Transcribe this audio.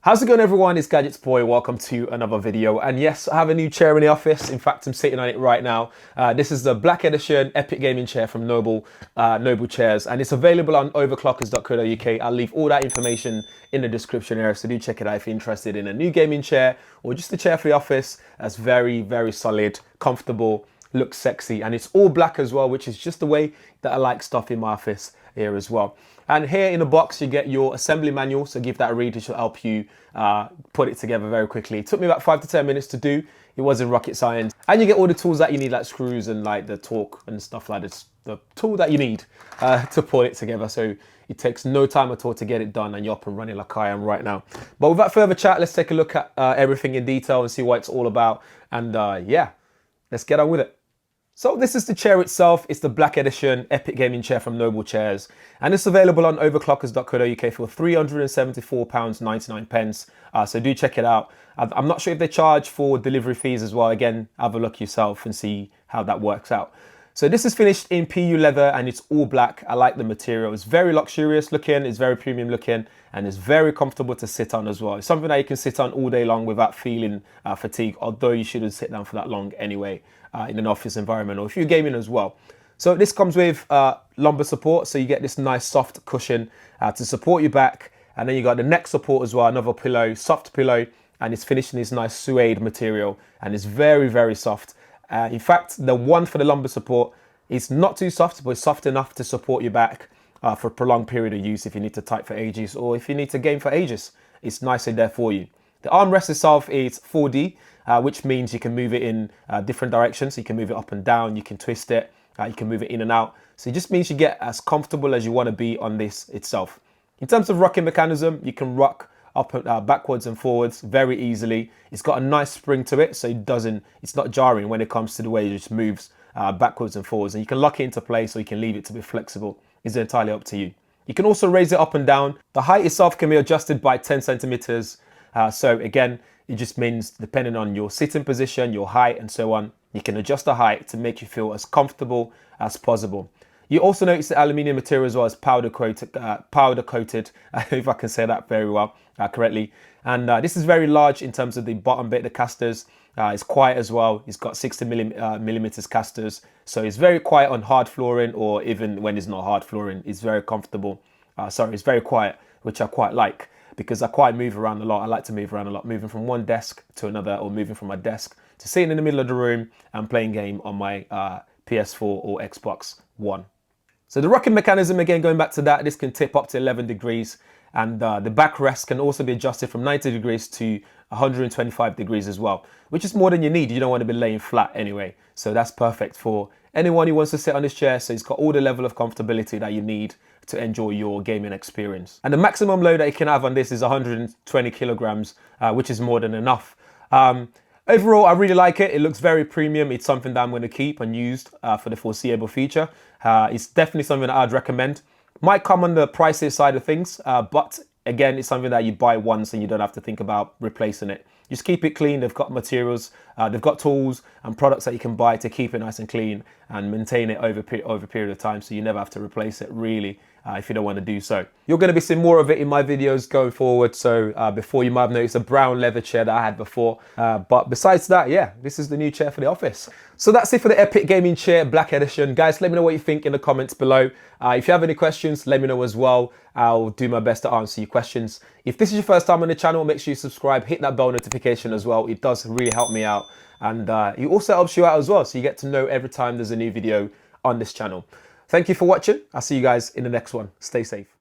How's it going, everyone? It's Gadgets Boy. Welcome to another video. And yes, I have a new chair in the office. In fact, I'm sitting on it right now. This is the Black Edition Epic Gaming Chair from Noble Chairs, and it's available on overclockers.co.uk. I'll leave all that information in the description area, so do check it out if you're interested in a new gaming chair or just a chair for the office that's very, very solid, comfortable, looks sexy, and it's all black as well, which is just the way that I like stuff in my office here as well. And here in the box you get your assembly manual, so give that a read. It should help you put it together very quickly. It took me about 5 to 10 minutes to do. It wasn't rocket science. And you get all the tools that you need, like screws and like the torque and stuff like this. The tool that you need to put it together. So it takes no time at all to get it done, and you're up and running like I am right now. But without further chat, let's take a look at everything in detail and see what it's all about. And yeah, let's get on with it. So this is the chair itself. It's the Black Edition Epic Gaming Chair from Noble Chairs, and it's available on overclockers.co.uk for £374.99. So do check it out. I'm not sure if they charge for delivery fees as well. Again, have a look yourself and see how that works out. So this is finished in PU leather and it's all black. I like the material. It's very luxurious looking, it's very premium looking, and it's very comfortable to sit on as well. It's something that you can sit on all day long without feeling fatigue, although you shouldn't sit down for that long anyway in an office environment or if you're gaming as well. So this comes with lumbar support, so you get this nice soft cushion to support your back, and then you got the neck support as well, another pillow, soft pillow, and it's finished in this nice suede material, and it's very, very soft. In fact, the one for the lumbar support is not too soft, but it's soft enough to support your back for a prolonged period of use if you need to type for ages or if you need to game for ages. It's nicely there for you. The armrest itself is 4D, which means you can move it in different directions. You can move it up and down, you can twist it, you can move it in and out. So it just means you get as comfortable as you want to be on this itself. In terms of rocking mechanism, you can rock up backwards and forwards very easily. It's got a nice spring to it, so it's not jarring when it comes to the way it just moves backwards and forwards. And you can lock it into place or you can leave it to be flexible. It's entirely up to you. You can also raise it up and down. The height itself can be adjusted by 10 centimeters. So again, it just means depending on your sitting position, your height and so on, you can adjust the height to make you feel as comfortable as possible. You also notice the aluminium material as well as powder coated, if I can say that very well correctly. And this is very large in terms of the bottom bit, the casters. It's quiet as well. It's got 60 millimeters casters, so it's very quiet on hard flooring, or even when it's not hard flooring, it's very comfortable. It's very quiet, which I quite like because I quite move around a lot. I like to move around a lot, moving from one desk to another, or moving from my desk to sitting in the middle of the room and playing game on my PS4 or Xbox One. So the rocking mechanism, again, going back to that, this can tip up to 11 degrees, and the backrest can also be adjusted from 90 degrees to 125 degrees as well, which is more than you need. You don't want to be laying flat anyway. So that's perfect for anyone who wants to sit on this chair. So it's got all the level of comfortability that you need to enjoy your gaming experience. And the maximum load that you can have on this is 120 kilograms, which is more than enough. Overall, I really like it. It looks very premium. It's something that I'm going to keep and use for the foreseeable future. It's definitely something that I'd recommend. Might come on the pricier side of things, but again, it's something that you buy once and you don't have to think about replacing it. Just keep it clean. They've got materials, they've got tools and products that you can buy to keep it nice and clean and maintain it over a period of time, so you never have to replace it really if you don't want to do so. You're going to be seeing more of it in my videos going forward. So before, you might have noticed a brown leather chair that I had before, but besides that, yeah, this is the new chair for the office. So that's it for the Epic Gaming Chair Black Edition. Guys, let me know what you think in the comments below. If you have any questions, let me know as well. I'll do my best to answer your questions. If this is your first time on the channel, make sure you subscribe, hit that bell notification as well. It does really help me out, and it also helps you out as well, so you get to know every time there's a new video on this channel. Thank you for watching. I'll see you guys in the next one. Stay safe.